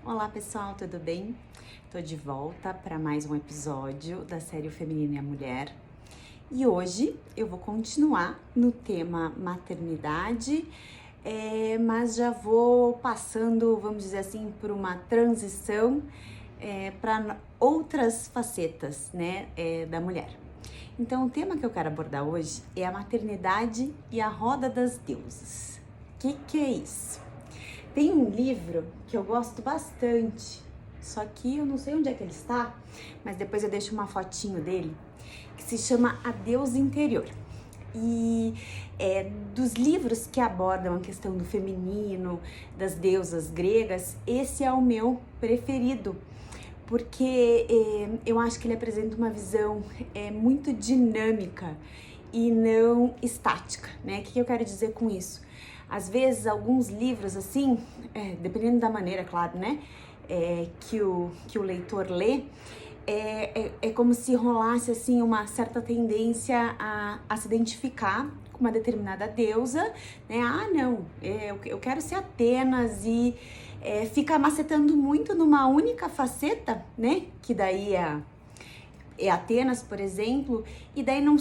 Olá pessoal, tudo bem? Tô de volta para mais um episódio da série O Feminino e a Mulher. E hoje eu vou continuar no tema maternidade, mas já vou passando, vamos dizer assim, por uma transição para outras facetas, né, da mulher. Então o tema que eu quero abordar hoje é a maternidade e a roda das deusas. O que é isso? Tem um livro que eu gosto bastante, só que eu não sei onde é que ele está, mas depois eu deixo uma fotinho dele, que se chama A Deusa Interior. E dos livros que abordam a questão do feminino, das deusas gregas, esse é o meu preferido, porque eu acho que ele apresenta uma visão muito dinâmica e não estática, né? O que eu quero dizer com isso? Às vezes, alguns livros, assim, dependendo da maneira, claro, né, que o leitor lê, é como se rolasse, assim, uma certa tendência a se identificar com uma determinada deusa, né? Ah, não, eu quero ser Atenas e fica macetando muito numa única faceta, né, que daí é Atenas, por exemplo, e daí não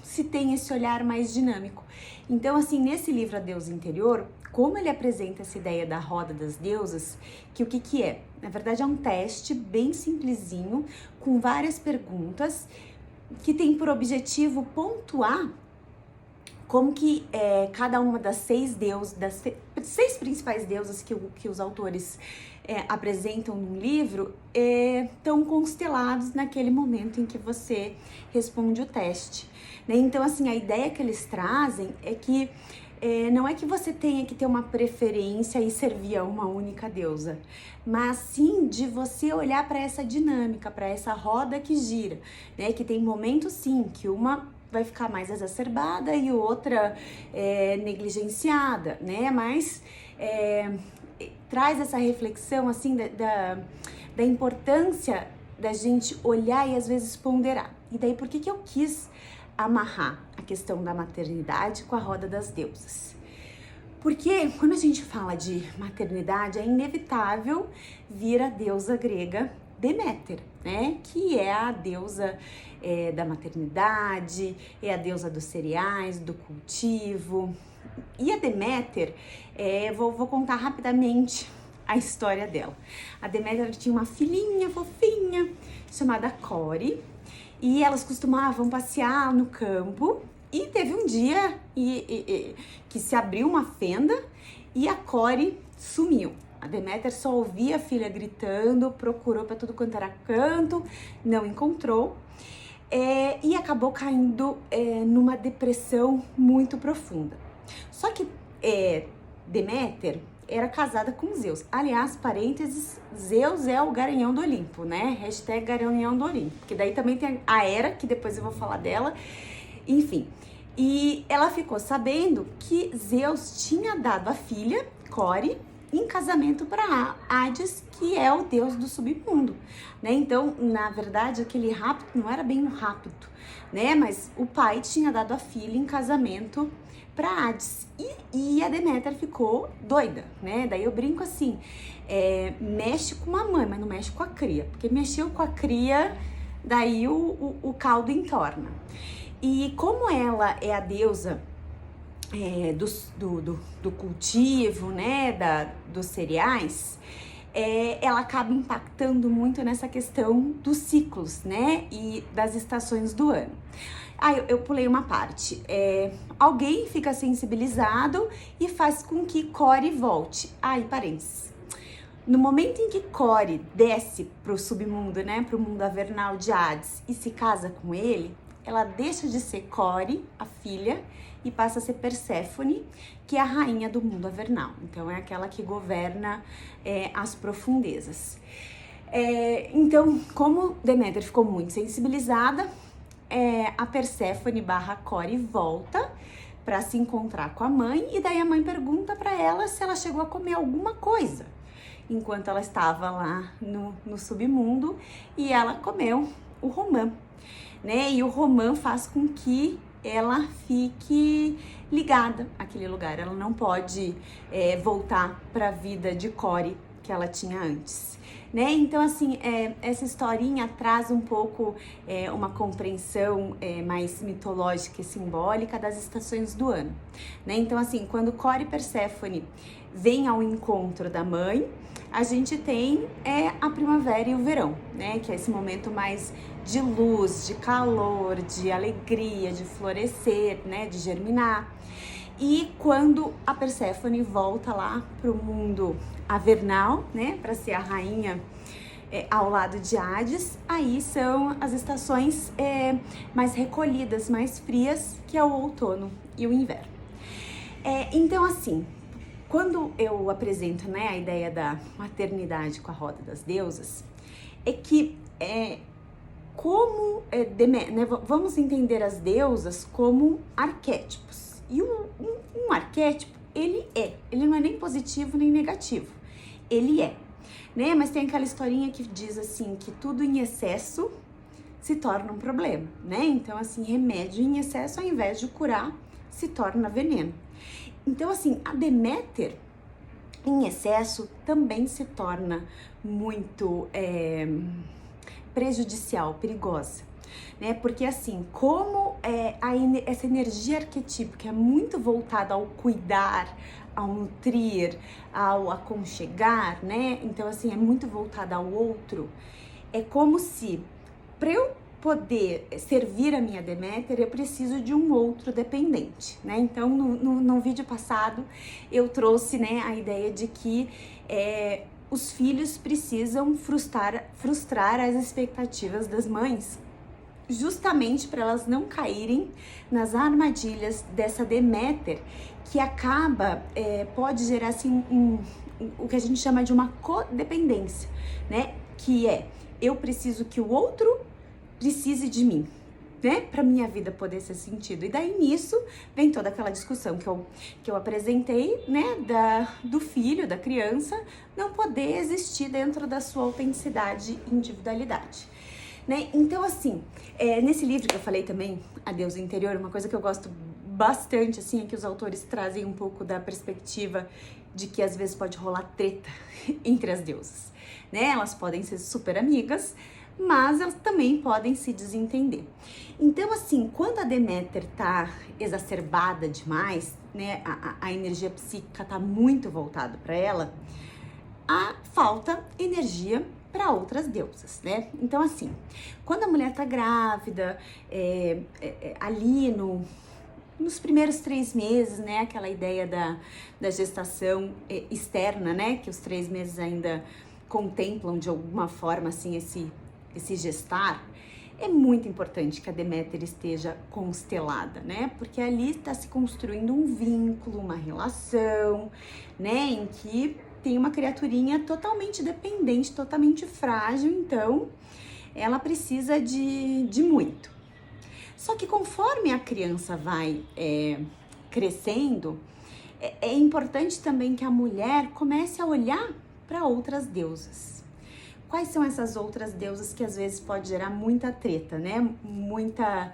se tem esse olhar mais dinâmico. Então, assim, nesse livro A Deusa Interior, como ele apresenta essa ideia da roda das deusas, que o que é? Na verdade, é um teste bem simplesinho, com várias perguntas, que tem por objetivo pontuar como que cada uma das seis principais deusas que os autores apresentam no livro estão constelados naquele momento em que você responde o teste, né? Então, assim, a ideia que eles trazem é que não é que você tenha que ter uma preferência e servir a uma única deusa, mas sim de você olhar para essa dinâmica, para essa roda que gira, né? Que tem momentos, sim, que uma vai ficar mais exacerbada e outra negligenciada, né? Mas traz essa reflexão, assim, da importância da gente olhar e às vezes ponderar. E daí, por que eu quis amarrar a questão da maternidade com a roda das deusas? Porque quando a gente fala de maternidade, é inevitável vir a deusa grega Deméter, né? Que é a deusa da maternidade, é a deusa dos cereais, do cultivo. E a Deméter, vou contar rapidamente a história dela. A Deméter tinha uma filhinha fofinha chamada Core, e elas costumavam passear no campo, e teve um dia que se abriu uma fenda e a Core sumiu. A Deméter só ouvia a filha gritando, procurou para tudo quanto era canto, não encontrou, e acabou caindo numa depressão muito profunda. Só que Deméter era casada com Zeus. Aliás, parênteses, Zeus é o garanhão do Olimpo, né? Hashtag garanhão do Olimpo. Porque daí também tem a Hera, que depois eu vou falar dela. Enfim, e ela ficou sabendo que Zeus tinha dado a filha, Core, em casamento para Hades, que é o deus do submundo, né? Então, na verdade, aquele rapto não era bem um rapto, né? Mas o pai tinha dado a filha em casamento para Hades, e a Deméter ficou doida, né? Daí eu brinco assim, mexe com a mãe, mas não mexe com a cria, porque mexeu com a cria, daí o caldo entorna. E como ela é a deusa do cultivo, né, dos cereais, ela acaba impactando muito nessa questão dos ciclos, né, e das estações do ano. Eu pulei uma parte. Alguém fica sensibilizado e faz com que Core volte. Parênteses. No momento em que Core desce pro submundo, né, pro mundo avernal de Hades, e se casa com ele, ela deixa de ser Core, a filha, e passa a ser Perséfone, que é a rainha do mundo avernal. Então, é aquela que governa as profundezas. Então, como Deméter ficou muito sensibilizada, a Perséfone / Core volta para se encontrar com a mãe, e daí a mãe pergunta para ela se ela chegou a comer alguma coisa enquanto ela estava lá no submundo, e ela comeu o romã, né? E o romã faz com que ela fique ligada àquele lugar, ela não pode voltar para a vida de Core que ela tinha antes, né? Então, assim, essa historinha traz um pouco uma compreensão mais mitológica e simbólica das estações do ano, né? Então, assim, quando Cora e Perséfone vêm ao encontro da mãe, a gente tem a primavera e o verão, né? Que é esse momento mais de luz, de calor, de alegria, de florescer, né? De germinar. E quando a Perséfone volta lá pro mundo avernal, né, para ser a rainha ao lado de Hades, aí são as estações mais recolhidas, mais frias, que é o outono e o inverno. Então, assim, quando eu apresento, né, a ideia da maternidade com a roda das deusas, é que vamos entender as deusas como arquétipos. E um arquétipo, ele não é nem positivo nem negativo, ele é, né? Mas tem aquela historinha que diz assim, que tudo em excesso se torna um problema, né? Então, assim, remédio em excesso, ao invés de curar, se torna veneno. Então, assim, a Deméter, em excesso, também se torna muito prejudicial, perigosa. Né? Porque assim, como essa energia arquetípica é muito voltada ao cuidar, ao nutrir, ao aconchegar, né? Então assim, é muito voltada ao outro. É como se, para eu poder servir a minha Deméter, eu preciso de um outro dependente, né? Então, no vídeo passado, eu trouxe, né, a ideia de que os filhos precisam frustrar as expectativas das mães, justamente para elas não caírem nas armadilhas dessa Deméter, que acaba, pode gerar assim o que a gente chama de uma codependência, né? Que eu preciso que o outro precise de mim, né? Para minha vida poder ser sentido. E daí nisso vem toda aquela discussão que eu apresentei, né? Do filho, da criança, não poder existir dentro da sua autenticidade e individualidade. Né? Então, assim, nesse livro que eu falei também, A Deusa Interior, uma coisa que eu gosto bastante, assim, é que os autores trazem um pouco da perspectiva de que às vezes pode rolar treta entre as deusas, né? Elas podem ser super amigas, mas elas também podem se desentender. Então, assim, quando a Deméter tá exacerbada demais, né, a energia psíquica tá muito voltada para ela, falta energia para outras deusas, né? Então, assim, quando a mulher tá grávida, ali nos primeiros 3 meses, né? Aquela ideia da gestação externa, né? Que os 3 meses ainda contemplam de alguma forma, assim, esse gestar. É muito importante que a Deméter esteja constelada, né? Porque ali está se construindo um vínculo, uma relação, né? Em que tem uma criaturinha totalmente dependente, totalmente frágil, então ela precisa de muito. Só que conforme a criança vai crescendo, é importante também que a mulher comece a olhar para outras deusas. Quais são essas outras deusas que às vezes pode gerar muita treta, né? Muita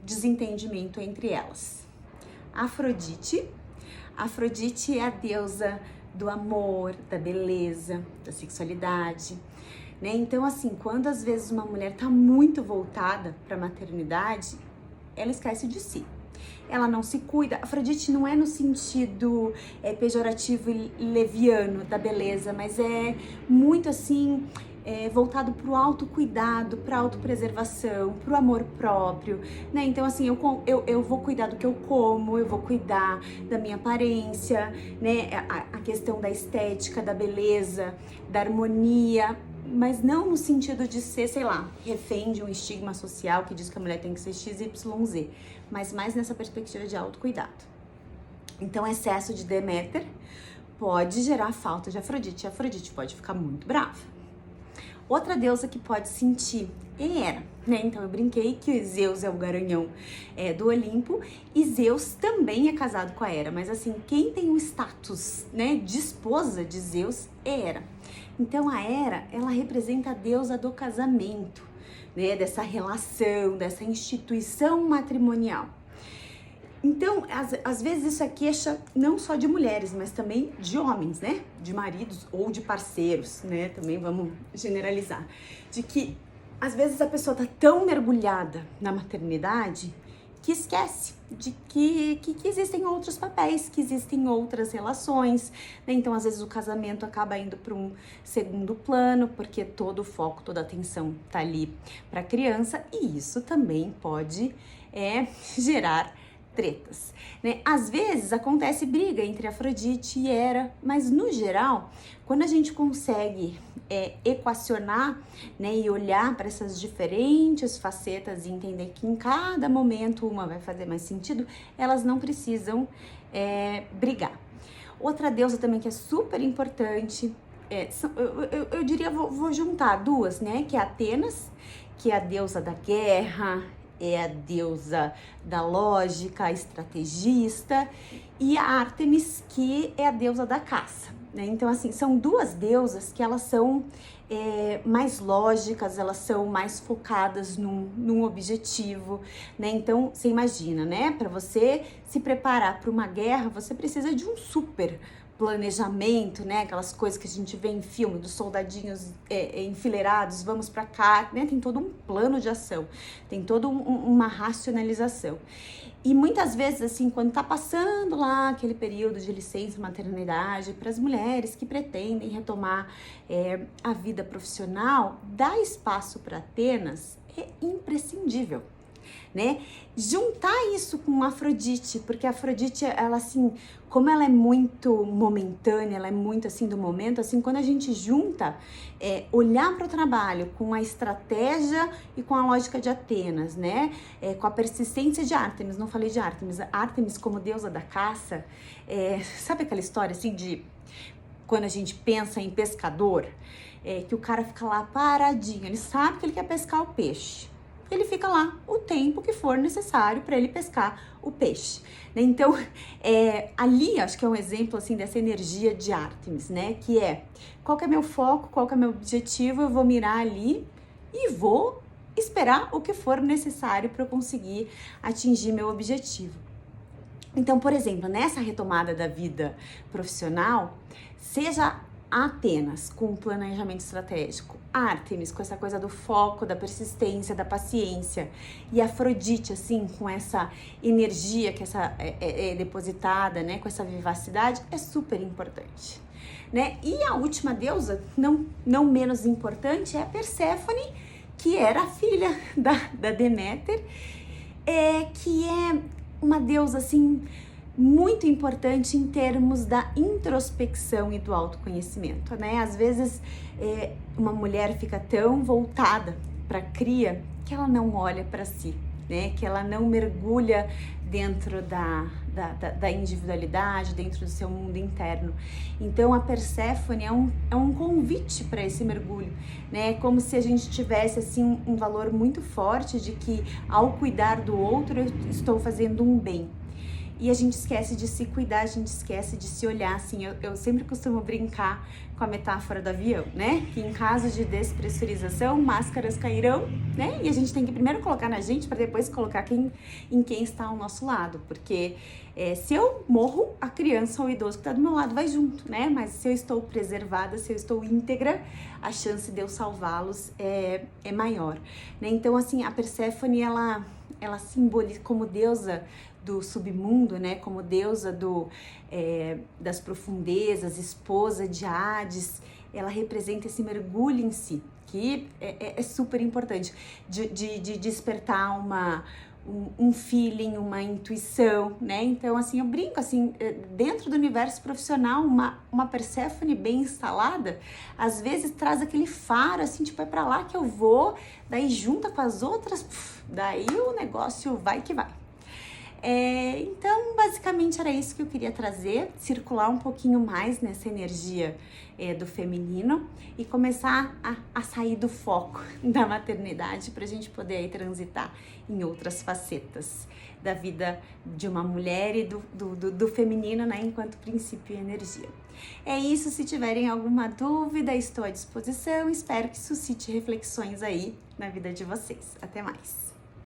desentendimento entre elas. Afrodite é a deusa do amor, da beleza, da sexualidade, né? Então, assim, quando às vezes uma mulher tá muito voltada para a maternidade, ela esquece de si. Ela não se cuida. Afrodite não é no sentido pejorativo e leviano da beleza, mas é muito assim, voltado para o autocuidado, para a autopreservação, para o amor próprio, né? Então, assim, eu vou cuidar do que eu como, eu vou cuidar da minha aparência, né? A questão da estética, da beleza, da harmonia, mas não no sentido de ser, sei lá, refém de um estigma social que diz que a mulher tem que ser XYZ, mas mais nessa perspectiva de autocuidado. Então, excesso de Deméter pode gerar falta de Afrodite, e Afrodite pode ficar muito brava. Outra deusa que pode sentir é Hera, né? Então eu brinquei que Zeus é o garanhão do Olimpo e Zeus também é casado com a Hera, mas assim, quem tem o status, né, de esposa de Zeus é Hera. Então a Hera, ela representa a deusa do casamento, né, dessa relação, dessa instituição matrimonial. Então, às vezes isso é queixa não só de mulheres, mas também de homens, né? De maridos ou de parceiros, né? Também vamos generalizar. De que, às vezes, a pessoa tá tão mergulhada na maternidade que esquece de que existem outros papéis, que existem outras relações, né? Então, às vezes, o casamento acaba indo para um segundo plano, porque todo o foco, toda a atenção tá ali para a criança, e isso também pode gerar tretas, né? Às vezes acontece briga entre Afrodite e Hera, mas no geral, quando a gente consegue equacionar, né, e olhar para essas diferentes facetas e entender que em cada momento uma vai fazer mais sentido, elas não precisam brigar. Outra deusa também que é super importante, eu diria, vou juntar duas, né, que é Atenas, que é a deusa da guerra, é a deusa da lógica, a estrategista, e a Ártemis, que é a deusa da caça, né? Então, assim, são duas deusas que elas são mais lógicas, elas são mais focadas num objetivo, né? Então, você imagina, né? Para você se preparar para uma guerra, você precisa de um super planejamento, né? Aquelas coisas que a gente vê em filme dos soldadinhos enfileirados, vamos para cá, né? Tem todo um plano de ação, tem toda uma racionalização. E muitas vezes, assim, quando tá passando lá aquele período de licença maternidade para as mulheres que pretendem retomar a vida profissional, dar espaço para Atenas é imprescindível, né? Juntar isso com Afrodite, porque a Afrodite, ela assim, como ela é muito momentânea, ela é muito assim do momento, assim, quando a gente junta, olhar para o trabalho com a estratégia e com a lógica de Atenas, né? Com a persistência de Ártemis, não falei de Ártemis, Ártemis como deusa da caça, sabe aquela história assim de quando a gente pensa em pescador, que o cara fica lá paradinho, ele sabe que ele quer pescar o peixe, ele fica lá o tempo que for necessário para ele pescar o peixe, né? Então, ali acho que é um exemplo assim dessa energia de Ártemis, né? Que qual que é meu foco, qual que é meu objetivo, eu vou mirar ali e vou esperar o que for necessário para eu conseguir atingir meu objetivo. Então, por exemplo, nessa retomada da vida profissional, seja Atenas com o planejamento estratégico, Ártemis com essa coisa do foco, da persistência, da paciência, e Afrodite assim com essa energia que é depositada, né, com essa vivacidade, é super importante, né? E a última deusa, não menos importante, é a Perséfone, que era a filha da Deméter, que é uma deusa assim muito importante em termos da introspecção e do autoconhecimento, né? Às vezes uma mulher fica tão voltada para a cria que ela não olha para si, né? Que ela não mergulha dentro da individualidade, dentro do seu mundo interno. Então a Perséfone é um convite para esse mergulho, né? Como se a gente tivesse assim um valor muito forte de que ao cuidar do outro eu estou fazendo um bem. E a gente esquece de se cuidar, a gente esquece de se olhar, assim, eu sempre costumo brincar com a metáfora do avião, né? Que em caso de despressurização, máscaras cairão, né? E a gente tem que primeiro colocar na gente para depois colocar em quem está ao nosso lado, porque se eu morro, a criança ou o idoso que está do meu lado vai junto, né? Mas se eu estou preservada, se eu estou íntegra, a chance de eu salvá-los é maior, né? Então, assim, a Perséfone, ela simboliza como deusa do submundo, né, como deusa das profundezas, esposa de Hades, ela representa esse mergulho em si, que é super importante, de despertar um feeling, uma intuição, né? Então, assim, eu brinco, assim, dentro do universo profissional, uma Perséfone bem instalada, às vezes traz aquele faro, assim, tipo, é pra lá que eu vou, daí junta com as outras, daí o negócio vai que vai. Então, basicamente era isso que eu queria trazer, circular um pouquinho mais nessa energia do feminino e começar a sair do foco da maternidade para a gente poder aí transitar em outras facetas da vida de uma mulher e do feminino, né, enquanto princípio e energia. É isso, se tiverem alguma dúvida, estou à disposição, espero que suscite reflexões aí na vida de vocês. Até mais!